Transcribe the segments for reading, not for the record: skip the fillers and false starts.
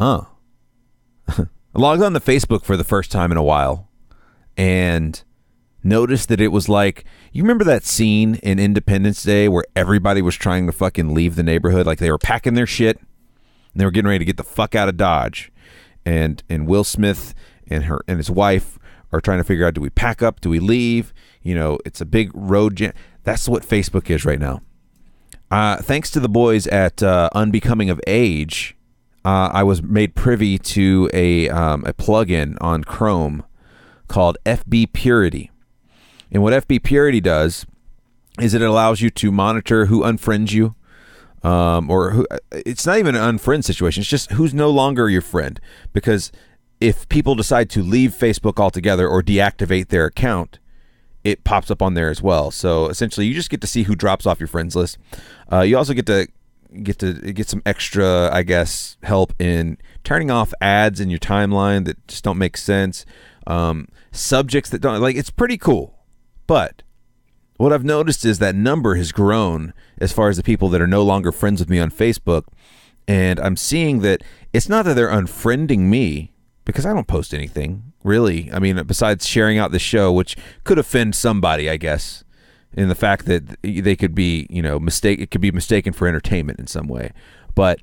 I logged on to Facebook for the first time in a while and noticed that it was like, you remember that scene in Independence Day where everybody was trying to fucking leave the neighborhood? Like they were packing their shit and they were getting ready to get the fuck out of Dodge. And Will Smith and his wife are trying to figure out, do we pack up? Do we leave? You know, it's a big road jam. That's what Facebook is right now. Thanks to the boys at Unbecoming of Age, I was made privy to a plugin on Chrome called FB Purity. And what FB Purity does is it allows you to monitor who unfriends you, or who. It's not even an unfriend situation. It's just who's no longer your friend. Because if people decide to leave Facebook altogether or deactivate their account, it pops up on there as well. So essentially, you just get to see who drops off your friends list. You also get some extra, I guess, help in turning off ads in your timeline that just don't make sense. Subjects that don't, like, it's pretty cool. But what I've noticed is that number has grown as far as the people that are no longer friends with me on Facebook. And I'm seeing that it's not that they're unfriending me, because I don't post anything, really. I mean, besides sharing out the show, which could offend somebody, I guess, in the fact that they could be, it could be mistaken for entertainment in some way. But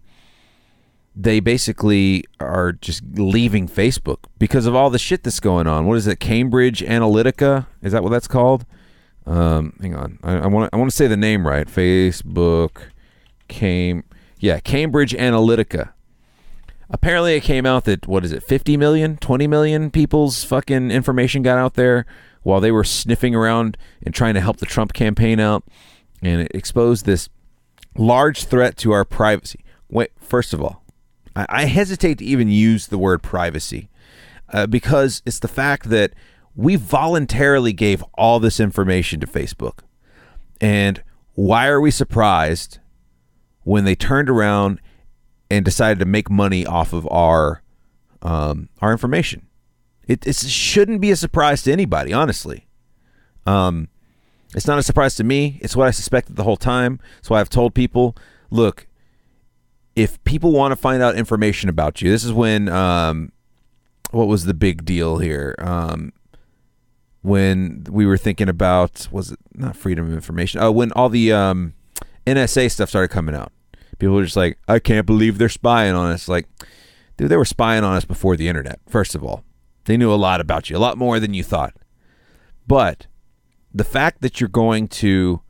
they basically are just leaving Facebook because of all the shit that's going on. What is it? Cambridge Analytica? Is that what that's called? Hang on. I want to say the name right. Facebook Cambridge Analytica. Apparently it came out that, 50 million, 20 million people's fucking information got out there while they were sniffing around and trying to help the Trump campaign out. And it exposed this large threat to our privacy. Wait, first of all, I hesitate to even use the word privacy because it's the fact that we voluntarily gave all this information to Facebook. And why are we surprised when they turned around and decided to make money off of our information? It shouldn't be a surprise to anybody, honestly. It's not a surprise to me. It's what I suspected the whole time. That's why I've told people, look, if people want to find out information about you, this is when, what was the big deal here? When we were thinking about, was it not freedom of information? Oh, when all the NSA stuff started coming out. People were just like, I can't believe they're spying on us. Like, dude, they were spying on us before the internet, first of all. They knew a lot about you, a lot more than you thought. But the fact that you're going to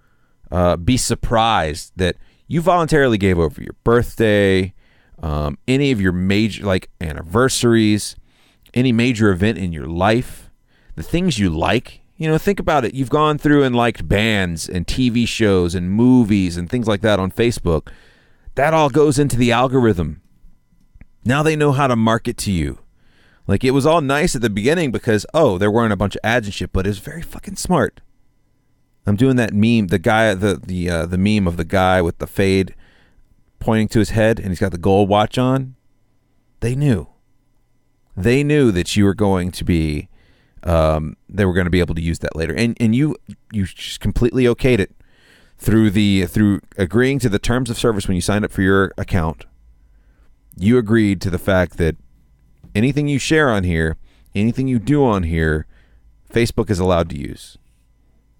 be surprised that you voluntarily gave over your birthday, any of your major, like, anniversaries, any major event in your life, the things you like, think about it. You've gone through and liked bands and TV shows and movies and things like that on Facebook. That all goes into the algorithm. Now they know how to market to you. Like, it was all nice at the beginning because, there weren't a bunch of ads and shit, but it was very fucking smart. I'm doing that meme, the meme of the guy with the fade pointing to his head and he's got the gold watch on. They knew that you were going to be, they were going to be able to use that later. And you just completely okayed it through agreeing to the terms of service when you signed up for your account. You agreed to the fact that anything you share on here, anything you do on here, Facebook is allowed to use.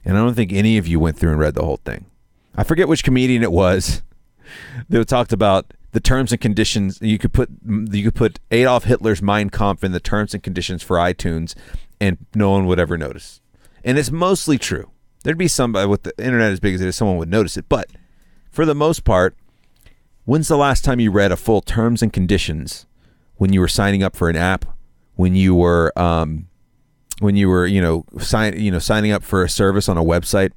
And I don't think any of you went through and read the whole thing. I forget which comedian it was that talked about the terms and conditions. You could put Adolf Hitler's Mein Kampf in the terms and conditions for iTunes, and no one would ever notice. And it's mostly true. There'd be somebody with the internet as big as it is, someone would notice it. But for the most part, when's the last time you read a full terms and conditions when you were signing up for an app, when you were signing up for a service on a website?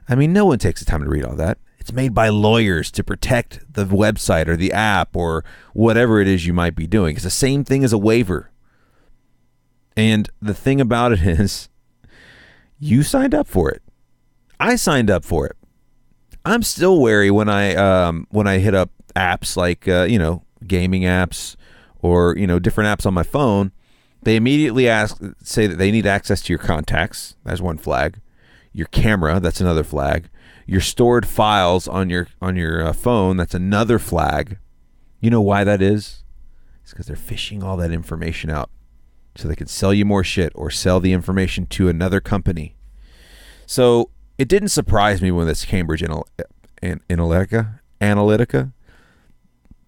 I mean, no one takes the time to read all that. It's made by lawyers to protect the website or the app or whatever it is you might be doing. It's the same thing as a waiver. And the thing about it is, you signed up for it. I signed up for it. I'm still wary when I hit up apps like gaming apps or different apps on my phone. They immediately say that they need access to your contacts. That's one flag. Your camera, that's another flag. Your stored files on your phone, that's another flag. You know why that is? It's because they're fishing all that information out so they can sell you more shit or sell the information to another company. So it didn't surprise me when this Cambridge Analytica,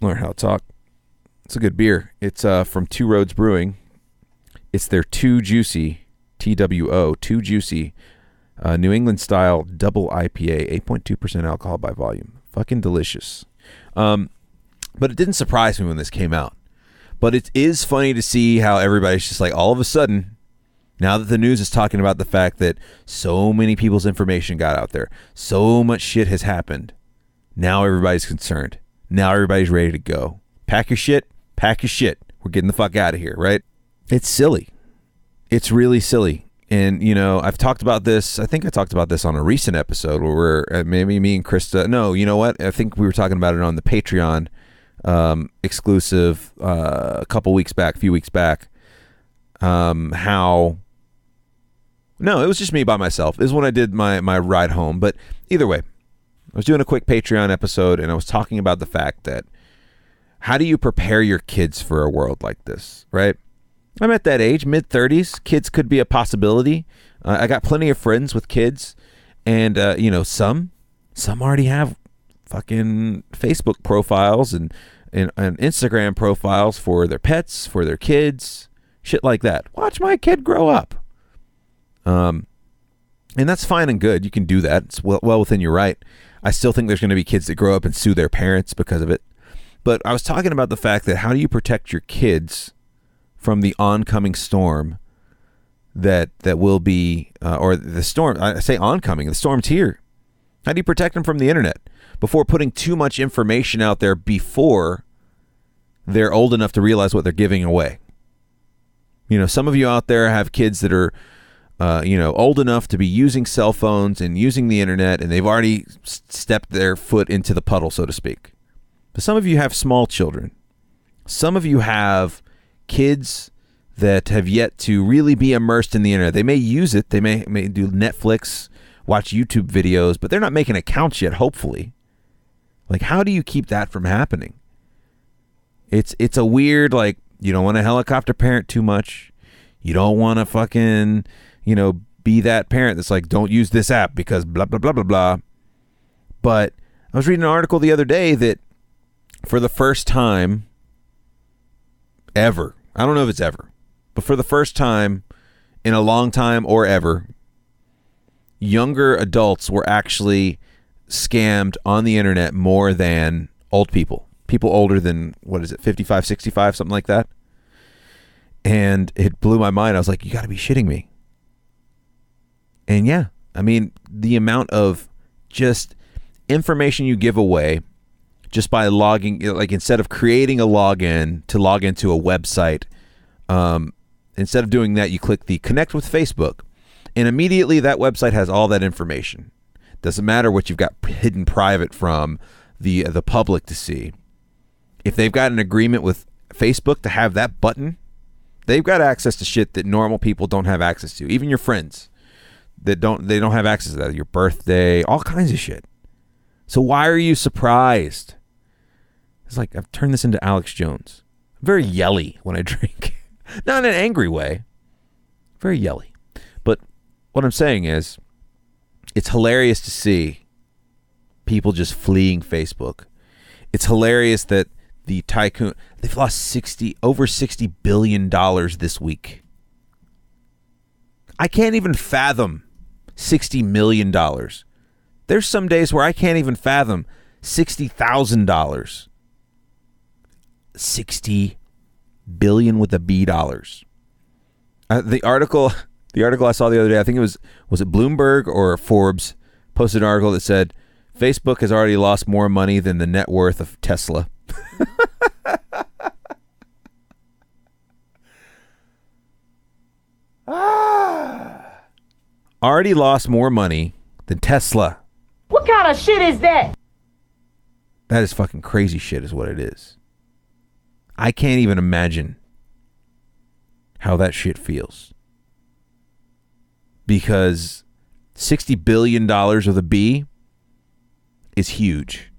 learn how to talk. It's a good beer. It's from Two Roads Brewing. It's their Too Juicy, TWO, Too Juicy, New England style double IPA, 8.2% alcohol by volume. Fucking delicious. But it didn't surprise me when this came out. But it is funny to see how everybody's just like, all of a sudden, now that the news is talking about the fact that so many people's information got out there, so much shit has happened, now everybody's concerned. Now everybody's ready to go. Pack your shit. We're getting the fuck out of here, right? It's silly. It's really silly. And, you know, I've talked about this. I think I talked about this on a recent episode where we're maybe me and Krista. No, you know what? I think we were talking about it on the Patreon exclusive a few weeks back. How... No, it was just me by myself. This is when I did my ride home. But either way, I was doing a quick Patreon episode and I was talking about the fact that how do you prepare your kids for a world like this, right? I'm at that age, mid-30s. Kids could be a possibility. I got plenty of friends with kids. And, you know, some already have fucking Facebook profiles and Instagram profiles for their pets, for their kids, shit like that. Watch my kid grow up. And that's fine and good. You can do that. It's well within your right. I still think there's going to be kids that grow up and sue their parents because of it. But I was talking about the fact that how do you protect your kids from the oncoming storm that will be, or the storm, I say oncoming, the storm's here. How do you protect them from the internet before putting too much information out there before they're old enough to realize what they're giving away? You know, some of you out there have kids that are, you know, old enough to be using cell phones and using the internet, and they've already stepped their foot into the puddle, so to speak. But some of you have small children. Some of you have kids that have yet to really be immersed in the internet. They may use it. They may do Netflix, watch YouTube videos, but they're not making accounts yet, hopefully. Like, how do you keep that from happening? It's a weird, like, you don't want to helicopter parent too much. You don't want to fucking, you know, be that parent that's like, don't use this app because blah, blah, blah, blah, blah. But I was reading an article the other day that for the first time ever, I don't know if it's ever, but for the first time in a long time or ever, younger adults were actually scammed on the internet more than old people. People older than, 55, 65, something like that. And it blew my mind. I was like, you got to be shitting me. And yeah, I mean, the amount of just information you give away just by logging, like instead of creating a login to log into a website, instead of doing that, you click the connect with Facebook, and immediately that website has all that information. Doesn't matter what you've got hidden private from the public to see. If they've got an agreement with Facebook to have that button, they've got access to shit that normal people don't have access to. Even your friends that they don't have access to that. Your birthday, all kinds of shit. So why are you surprised? It's like I've turned this into Alex Jones. I'm very yelly when I drink. Not in an angry way. Very yelly. But what I'm saying is, it's hilarious to see people just fleeing Facebook. It's hilarious that the tycoon, they've lost over $60 billion this week. I can't even fathom $60 million. There's some days where I can't even fathom $60,000. 60 billion with a B dollars. The article I saw the other day, I think was it Bloomberg or Forbes, posted an article that said Facebook has already lost more money than the net worth of Tesla. Already lost more money than Tesla. What kind of shit is that? That is fucking crazy shit is what it is. I can't even imagine how that shit feels. Because $60 billion with a B is huge.